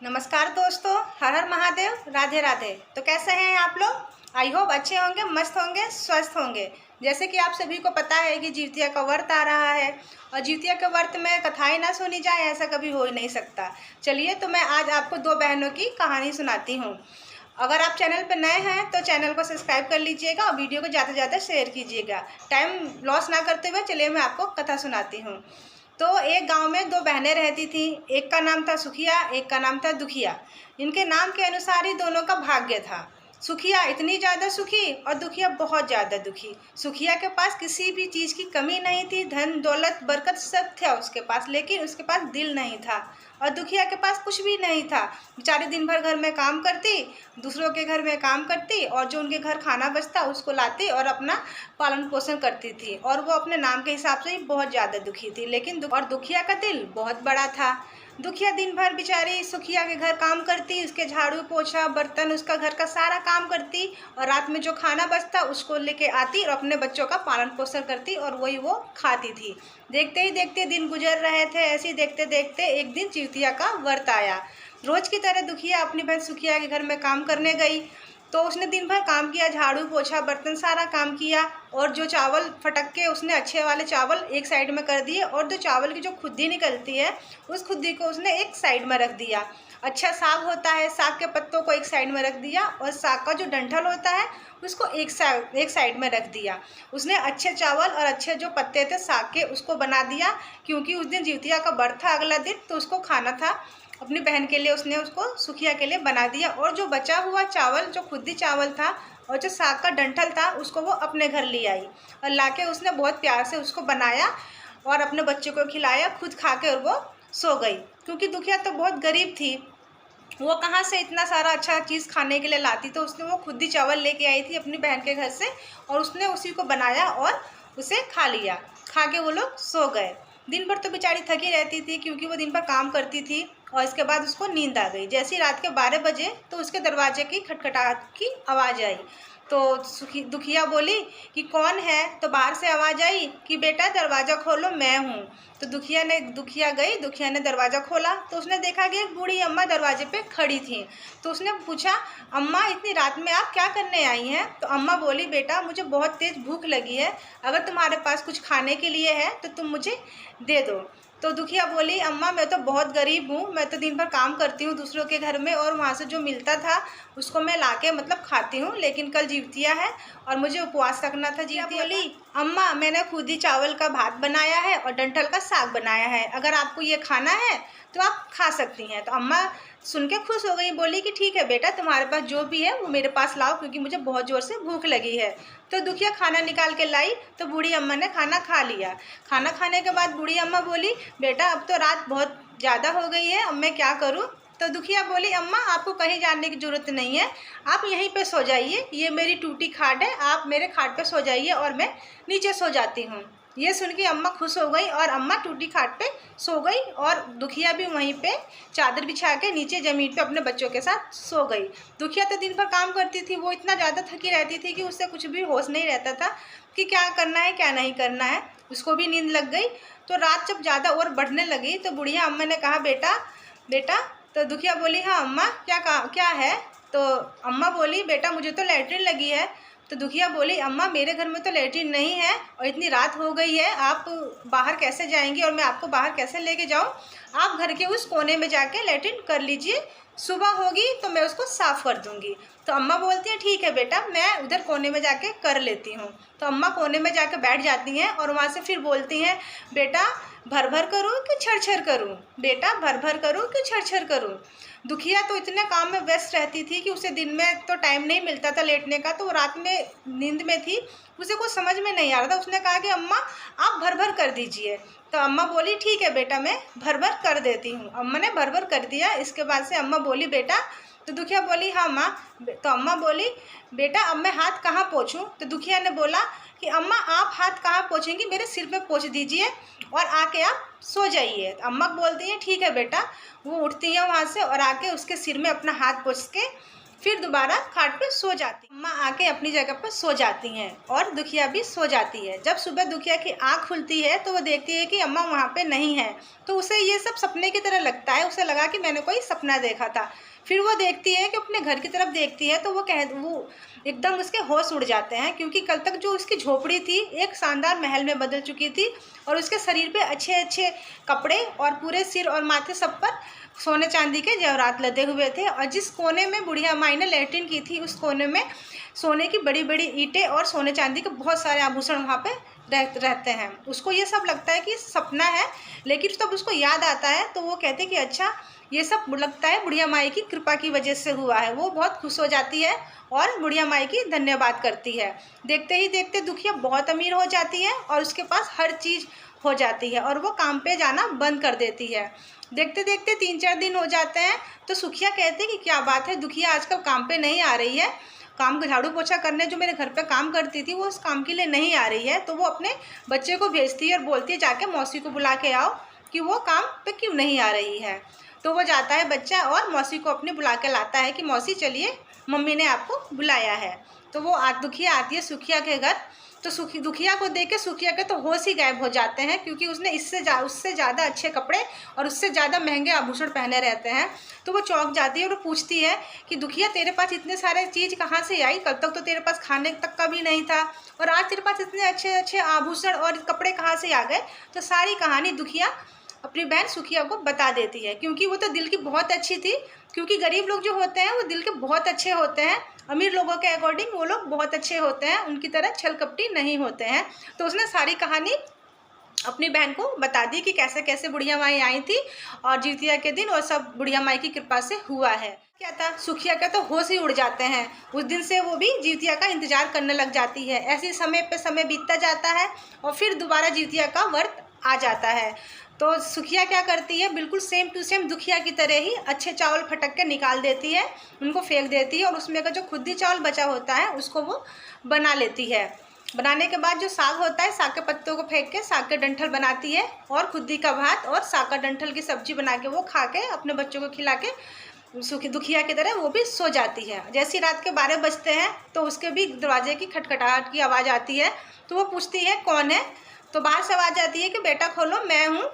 नमस्कार दोस्तों, हर हर महादेव, राधे राधे। तो कैसे हैं आप लोग? आई होप अच्छे होंगे, मस्त होंगे, स्वस्थ होंगे। जैसे कि आप सभी को पता है कि जिउतिया का व्रत आ रहा है और जिउतिया के व्रत में कथाएं ना सुनी जाए ऐसा कभी हो ही नहीं सकता। चलिए तो मैं आज आपको दो बहनों की कहानी सुनाती हूँ। अगर आप चैनल पर नए हैं तो चैनल को सब्सक्राइब कर लीजिएगा और वीडियो को ज़्यादा से ज़्यादा शेयर कीजिएगा। टाइम लॉस ना करते हुए चलिए मैं आपको कथा सुनाती हूँ। तो एक गांव में दो बहनें रहती थीं। एक का नाम था सुखिया, एक का नाम था दुखिया। इनके नाम के अनुसार ही दोनों का भाग्य था। सुखिया इतनी ज़्यादा सुखी और दुखिया बहुत ज़्यादा दुखी। सुखिया के पास किसी भी चीज़ की कमी नहीं थी, धन दौलत बरकत सब था उसके पास, लेकिन उसके पास दिल नहीं था। और दुखिया के पास कुछ भी नहीं था। बेचारी दिन भर घर में काम करती, दूसरों के घर में काम करती और जो उनके घर खाना बचता उसको लाती और अपना पालन पोषण करती थी। और वो अपने नाम के हिसाब से ही बहुत ज़्यादा दुखी थी, लेकिन दुखिया का दिल बहुत बड़ा था। दुखिया दिन भर बेचारी सुखिया के घर काम करती, उसके झाड़ू पोछा बर्तन उसका घर का सारा काम करती और रात में जो खाना बचता उसको लेके आती और अपने बच्चों का पालन पोषण करती और वही वो खाती थी। देखते ही देखते दिन गुजर रहे थे। ऐसे ही देखते देखते एक दिन जिउतिया का व्रत आया। रोज की तरह दुखिया अपनी बहन सुखिया के घर में काम करने गई। तो उसने दिन भर काम किया, झाड़ू पोछा बर्तन सारा काम किया और जो चावल फटक के उसने अच्छे वाले चावल एक साइड में कर दिए और जो चावल की जो खुद्दी निकलती है उस खुद्दी को उसने एक साइड में रख दिया। अच्छा साग होता है, साग के पत्तों को एक साइड में रख दिया और साग का जो डंठल होता है उसको एक साइड में रख दिया। उसने अच्छे चावल और अच्छे जो पत्ते थे साग के उसको बना दिया, क्योंकि उस दिन जिउतिया का व्रत था अगला दिन, तो उसको खाना था। अपनी बहन के लिए उसने उसको सुखिया के लिए बना दिया और जो बचा हुआ चावल, जो खुद्दी चावल था और जो साग का डंठल था उसको वो अपने घर ले आई और लाके उसने बहुत प्यार से उसको बनाया और अपने बच्चे को खिलाया, खुद खा के और वो सो गई। क्योंकि दुखिया तो बहुत गरीब थी, वो कहाँ से इतना सारा अच्छा चीज़ खाने के लिए लाती। तो उसने वो खुद्दी चावल लेके आई थी अपनी बहन के घर से और उसने उसी को बनाया और उसे खा लिया। खा के वो लोग सो गए। दिन भर तो बेचारी थकी रहती थी क्योंकि वो दिन भर काम करती थी और इसके बाद उसको नींद आ गई। जैसे ही रात के 12 बजे तो उसके दरवाजे की खटखटाहट की आवाज़ आई। तो दुखिया बोली कि कौन है? तो बाहर से आवाज़ आई कि बेटा दरवाज़ा खोलो, मैं हूँ। तो दुखिया ने दरवाज़ा खोला तो उसने देखा कि एक बूढ़ी अम्मा दरवाजे पे खड़ी थी। तो उसने पूछा, अम्मा इतनी रात में आप क्या करने आई हैं? तो अम्मा बोली, बेटा मुझे बहुत तेज़ भूख लगी है, अगर तुम्हारे पास कुछ खाने के लिए है तो तुम मुझे दे दो। तो दुखिया बोली, अम्मा मैं तो बहुत गरीब हूँ, मैं तो दिन भर काम करती हूँ दूसरों के घर में और वहाँ से जो मिलता था उसको मैं लाके मतलब खाती हूँ, लेकिन कल जिउतिया है और मुझे उपवास रखना था। जिउतिया बोली, अम्मा मैंने खुद ही चावल का भात बनाया है और डंठल का साग बनाया है, अगर आपको ये खाना है तो आप खा सकती हैं। तो अम्मा सुन के खुश हो गई, बोली कि ठीक है बेटा, तुम्हारे पास जो भी है वो मेरे पास लाओ क्योंकि मुझे बहुत ज़ोर से भूख लगी है। तो दुखिया खाना निकाल के लाई तो बूढ़ी अम्मा ने खाना खा लिया। खाना खाने के बाद बूढ़ी अम्मा बोली, बेटा अब तो रात बहुत ज़्यादा हो गई है, अब मैं क्या करूँ? तो दुखिया बोली, अम्मा आपको कहीं जाने की ज़रूरत नहीं है, आप यहीं पे सो जाइए, ये मेरी टूटी खाट है, आप मेरे खाट पे सो जाइए और मैं नीचे सो जाती हूँ। ये सुन के अम्मा खुश हो गई और अम्मा टूटी खाट पे सो गई और दुखिया भी वहीं पे चादर बिछा के नीचे ज़मीन पे अपने बच्चों के साथ सो गई। दुखिया तो दिन भर काम करती थी, वो इतना ज़्यादा थकी रहती थी कि उससे कुछ भी होश नहीं रहता था कि क्या करना है क्या नहीं करना है। उसको भी नींद लग गई। तो रात जब ज़्यादा और बढ़ने लगी तो बुढ़िया अम्मा ने कहा, बेटा बेटा। तो दुखिया बोली, हाँ अम्मा क्या है? तो अम्मा बोली, बेटा मुझे तो लैट्रिन लगी है। तो दुखिया बोली, अम्मा मेरे घर में तो लैट्रिन नहीं है और इतनी रात हो गई है, आप बाहर कैसे जाएंगी और मैं आपको बाहर कैसे लेके जाऊं? आप घर के उस कोने में जाके लैट्रिन कर लीजिए, सुबह होगी तो मैं उसको साफ़ कर दूंगी। तो अम्मा बोलती हैं, ठीक है बेटा, मैं उधर कोने में जाके कर लेती हूँ। तो अम्मा कोने में जाके बैठ जाती हैं और वहाँ से फिर बोलती हैं, बेटा भर भर करूँ कि छर छर करूँ? बेटा भर भर करूँ कि छर छर करूँ? दुखिया तो इतने काम में व्यस्त रहती थी कि उसे दिन में तो टाइम नहीं मिलता था लेटने का, तो वो रात में नींद में थी, उसे कुछ समझ में नहीं आ रहा था। उसने कहा कि अम्मा आप भर भर कर दीजिए। तो अम्मा बोली, ठीक है बेटा, मैं भर भर कर देती हूँ। अम्मा ने भर भर कर दिया। इसके बाद से अम्मा बोली, बेटा। तो दुखिया बोली, हाँ माँ। तो अम्मा बोली, बेटा अब मैं हाथ कहाँ पोंछूं? तो दुखिया ने बोला कि अम्मा आप हाथ कहाँ पोंछेंगी, मेरे सिर पे पोंछ दीजिए और आके आप सो जाइए। तो अम्मा बोलती हैं, ठीक है बेटा। वो उठती हैं वहाँ से और आके उसके सिर में अपना हाथ पोंछ के फिर दोबारा खाट पे सो जाती। अम्मा आके अपनी जगह पर सो जाती हैं और दुखिया भी सो जाती है। जब सुबह दुखिया की आँख खुलती है तो वो देखती है कि अम्मा वहाँ पे नहीं है। तो उसे ये सब सपने की तरह लगता है, उसे लगा कि मैंने कोई सपना देखा था। फिर वो देखती है कि अपने घर की तरफ देखती है तो वो एकदम उसके होश उड़ जाते हैं, क्योंकि कल तक जो उसकी झोपड़ी थी एक शानदार महल में बदल चुकी थी और उसके शरीर पे अच्छे अच्छे कपड़े और पूरे सिर और माथे सब पर सोने चांदी के जेवरात लदे हुए थे। और जिस कोने में बुढ़िया माई ने लैट्रिन की थी उस कोने में सोने की बड़ी बड़ी ईंटें और सोने चांदी के बहुत सारे आभूषण वहाँ पे रहते हैं। उसको ये सब लगता है कि सपना है, लेकिन तब उसको याद आता है तो वो कहते हैं कि अच्छा ये सब लगता है बुढ़िया माई की कृपा की वजह से हुआ है। वो बहुत खुश हो जाती है और बुढ़िया माई की धन्यवाद करती है। देखते ही देखते दुखिया बहुत अमीर हो जाती है और उसके पास हर चीज़ हो जाती है और वो काम पे जाना बंद कर देती है। देखते देखते 3-4 दिन हो जाते हैं तो सुखिया कहते हैं कि क्या बात है, दुखिया आजकल काम पे नहीं आ रही है, काम झाड़ू पोछा करने जो मेरे घर पे काम करती थी वो उस काम के लिए नहीं आ रही है। तो वो अपने बच्चे को भेजती है और बोलती है जाके मौसी को बुला के आओ कि वो काम पे क्यों नहीं आ रही है। तो वो जाता है बच्चा और मौसी को अपने बुला के लाता है कि मौसी चलिए मम्मी ने आपको बुलाया है। तो वो दुखिया आती है सुखिया के घर। तो दुखिया को देख के सुखिया के तो होश ही गायब हो जाते हैं, क्योंकि उसने उससे ज़्यादा अच्छे कपड़े और उससे ज़्यादा महंगे आभूषण पहने रहते हैं। तो वो चौंक जाती है और वो पूछती है कि दुखिया तेरे पास इतने सारे चीज़ कहाँ से आई, कल तक तो तेरे पास खाने तक का भी नहीं था और आज तेरे पास इतने अच्छे अच्छे आभूषण और कपड़े कहाँ से आ गए। तो सारी कहानी दुखिया अपनी बहन सुखिया को बता देती है, क्योंकि वो तो दिल की बहुत अच्छी थी। क्योंकि गरीब लोग जो होते हैं वो दिल के बहुत अच्छे होते हैं, अमीर लोगों के अकॉर्डिंग वो लोग बहुत अच्छे होते हैं, उनकी तरह छल कपटी नहीं होते हैं। तो उसने सारी कहानी अपनी बहन को बता दी कि कैसे कैसे बुढ़िया माई आई थी और जितिया के दिन और सब बुढ़िया माई की कृपा से हुआ है। क्या था, सुखिया का तो होश ही उड़ जाते हैं। उस दिन से वो भी जितिया का इंतजार करने लग जाती है। ऐसे समय पे समय बीतता जाता है और फिर दोबारा जितिया का व्रत आ जाता है। तो सुखिया क्या करती है, बिल्कुल सेम टू सेम दुखिया की तरह ही अच्छे चावल फटक के निकाल देती है, उनको फेंक देती है और उसमें का जो खुद्दी चावल बचा होता है उसको वो बना लेती है। बनाने के बाद जो साग होता है, साग के पत्तों को फेंक के साग के डंठल बनाती है और खुद्दी का भात और साग का डंठल की सब्जी बना के वो खा के अपने बच्चों को खिला के दुखिया की तरह वो भी सो जाती है। जैसी रात के 12 बजते हैं तो उसके भी दरवाजे की खटखटाहट की आवाज़ आती है। तो वो पूछती है कौन है। तो बाहर से आवाज़ आती है कि बेटा खोलो मैं हूँ।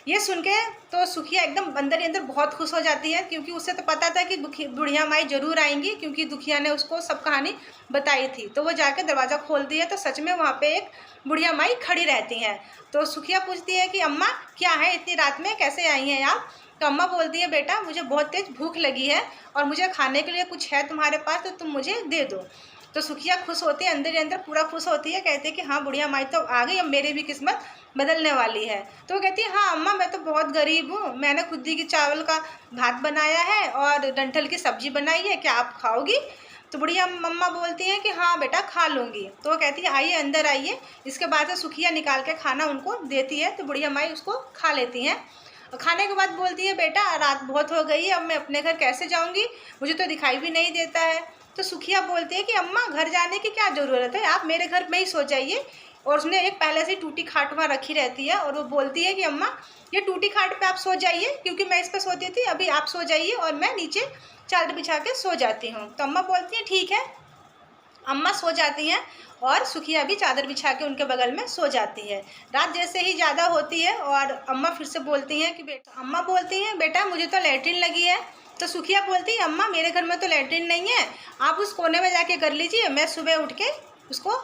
ये सुन के तो सुखिया एकदम अंदर ही अंदर बहुत खुश हो जाती है, क्योंकि उसे तो पता था कि बुढ़िया माई जरूर आएंगी, क्योंकि दुखिया ने उसको सब कहानी बताई थी। तो वो जाके दरवाज़ा खोलती है तो सच में वहाँ पे एक बुढ़िया माई खड़ी रहती हैं। तो सुखिया पूछती है कि अम्मा क्या है, इतनी रात में कैसे आई हैं आप। तो अम्मा बोलती है बेटा मुझे बहुत तेज़ भूख लगी है और मुझे खाने के लिए कुछ है तुम्हारे पास तो तुम मुझे दे दो। तो सुखिया खुश होती है, अंदर ही अंदर पूरा खुश होती है, कहते हैं कि हाँ बुढ़िया माई तो आ गई, अब मेरी भी किस्मत बदलने वाली है। तो वो कहती है हाँ अम्मा मैं तो बहुत गरीब हूँ, मैंने खुद्दी की चावल का भात बनाया है और डंठल की सब्जी बनाई है, क्या आप खाओगी। तो बुढ़िया मम्मा बोलती हैं कि हाँ बेटा खा लूँगी। तो वो कहती है आइए अंदर आइए। इसके बाद से सुखिया निकाल के खाना उनको देती है तो बुढ़िया माई उसको खा लेती हैं। और खाने के बाद बोलती है बेटा रात बहुत हो गई है, अब मैं अपने घर कैसे जाऊँगी, मुझे तो दिखाई भी नहीं देता है। तो सुखिया बोलती है कि अम्मा घर जाने की क्या ज़रूरत है, आप मेरे घर में ही सो जाइए। और उसने एक पहले से टूटी खाट वहाँ रखी रहती है और वो बोलती है कि अम्मा ये टूटी खाट पे आप सो जाइए, क्योंकि मैं इस पर सोती थी, अभी आप सो जाइए और मैं नीचे चादर बिछा के सो जाती हूँ। तो अम्मा बोलती हैं ठीक है। अम्मा सो जाती हैं और सुखिया भी चादर बिछा के उनके बगल में सो जाती है। रात जैसे ही ज़्यादा होती है और अम्मा फिर से बोलती हैं कि अम्मा बोलती हैं बेटा मुझे तो लैट्रिन लगी है। तो सुखिया बोलती है अम्मा मेरे घर में तो लैट्रिन नहीं है, आप उस कोने में जाके कर लीजिए, मैं सुबह उठ के उसको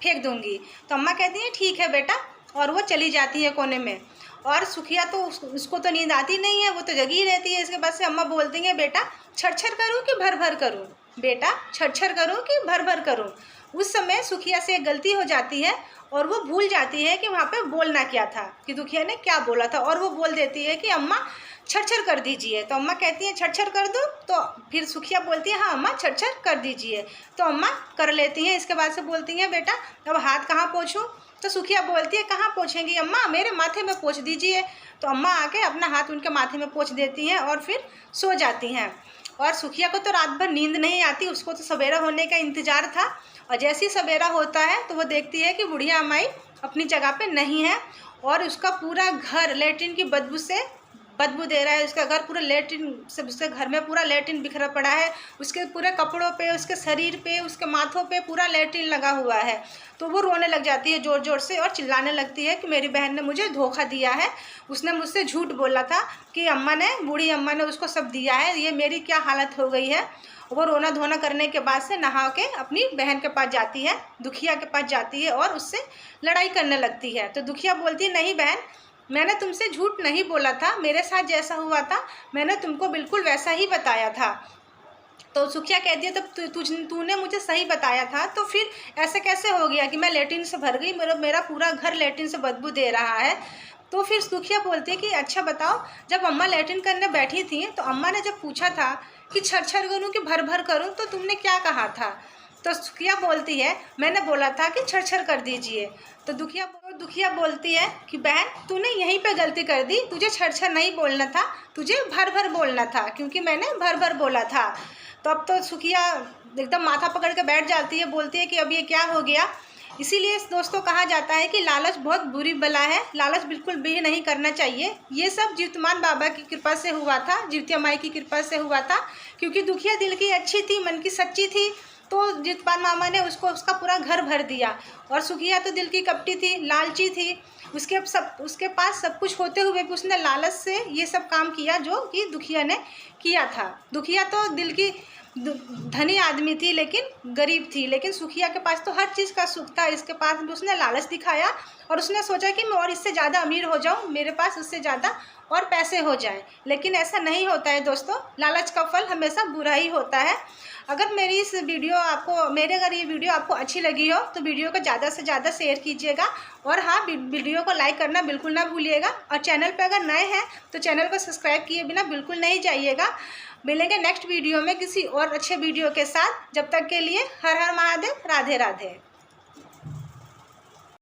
फेंक दूंगी। तो अम्मा कहती हैं ठीक है बेटा, और वो चली जाती है कोने में। और सुखिया तो उसको तो नींद आती नहीं है, वो तो जगी रहती है। इसके बाद से अम्मा बोलती हैं बेटा छड़ करूँ कि भर भर करूँ, बेटा छड़ करूँ कि भर भर करूँ। उस समय सुखिया से एक गलती हो जाती है और वो भूल जाती है कि वहाँ पे बोलना क्या था, कि दुखिया ने क्या बोला था, और वो बोल देती है कि अम्मा छड़ कर दीजिए। तो अम्मा कहती हैं छड़ कर दूँ। तो फिर सुखिया बोलती है हाँ अम्मा छड़ कर दीजिए। तो अम्मा कर लेती हैं। इसके बाद से बोलती हैं बेटा अब हाथ कहाँ पोंछूं। तो सुखिया बोलती है कहाँ पोंछेंगी अम्मा, मेरे माथे में पोंछ दीजिए। तो अम्मा आके अपना हाथ उनके माथे में पोंछ देती हैं और फिर सो जाती हैं। और सुखिया को तो रात भर नींद नहीं आती, उसको तो सवेरा होने का इंतज़ार था। और जैसे ही सवेरा होता है तो वो देखती है कि बुढ़िया माई अपनी जगह पे नहीं है और उसका पूरा घर लैट्रिन की बदबू से बदबू दे रहा है, उसका घर पूरा लेट्रिन से, उसके घर में पूरा लेट्रिन बिखरा पड़ा है, उसके पूरे कपड़ों पे, उसके शरीर पे, उसके माथों पे पूरा लेट्रिन लगा हुआ है। तो वो रोने लग जाती है ज़ोर ज़ोर से और चिल्लाने लगती है कि मेरी बहन ने मुझे धोखा दिया है, उसने मुझसे झूठ बोला था कि अम्मा ने, बूढ़ी अम्मा ने उसको सब दिया है, ये मेरी क्या हालत हो गई है। वो रोना धोना करने के बाद से नहा के अपनी बहन के पास जाती है, दुखिया के पास जाती है और उससे लड़ाई करने लगती है। तो दुखिया बोलती है, नहीं बहन, मैंने तुमसे झूठ नहीं बोला था, मेरे साथ जैसा हुआ था मैंने तुमको बिल्कुल वैसा ही बताया था। तो सुखिया कहती है, तब तूने मुझे सही बताया था, तो फिर ऐसे कैसे हो गया कि मैं लेट्रिन से भर गई, मेरा पूरा घर लेट्रिन से बदबू दे रहा है। तो फिर सुखिया बोलती है कि अच्छा बताओ, जब अम्मा लेट्रिन करने बैठी थी तो अम्मा ने जब पूछा था कि छर करूँ कि भर भर करूँ, तो तुमने क्या कहा था। तो सुखिया बोलती है, मैंने बोला था कि छर कर दीजिए। तो दुखिया बोलती है कि बहन, तूने यहीं पे गलती कर दी, तुझे छर नहीं बोलना था, तुझे भर भर बोलना था, क्योंकि मैंने भर भर बोला था। तो अब तो सुखिया एकदम माथा पकड़ के बैठ जाती है, बोलती है कि अब ये क्या हो गया। इसीलिए दोस्तों कहा जाता है कि लालच बहुत बुरी बला है, लालच बिल्कुल भी नहीं करना चाहिए। ये सब जीवतमान बाबा की कृपा से हुआ था, जीवतिया माई की कृपा से हुआ था, क्योंकि दुखिया दिल की अच्छी थी, मन की सच्ची थी, तो जीवतमान मामा ने उसका पूरा घर भर दिया। और सुखिया तो दिल की कपटी थी, लालची थी, उसके पास सब कुछ होते हुए भी उसने लालच से ये सब काम किया जो कि दुखिया ने किया था। दुखिया तो दिल की धनी आदमी थी लेकिन गरीब थी, लेकिन सुखिया के पास तो हर चीज़ का सुख था, इसके पास भी उसने लालच दिखाया और उसने सोचा कि मैं और इससे ज़्यादा अमीर हो जाऊं, मेरे पास उससे ज़्यादा और पैसे हो जाएं। लेकिन ऐसा नहीं होता है दोस्तों, लालच का फल हमेशा बुरा ही होता है। अगर अगर ये वीडियो आपको अच्छी लगी हो तो वीडियो को ज़्यादा से ज़्यादा शेयर कीजिएगा, और हाँ, वीडियो को लाइक करना बिल्कुल ना भूलिएगा, और चैनल पर अगर नए हैं तो चैनल को सब्सक्राइब किए बिना बिल्कुल नहीं जाइएगा। मिलेंगे नेक्स्ट वीडियो में किसी और अच्छे वीडियो के साथ। जब तक के लिए हर हर महादेव, राधे राधे।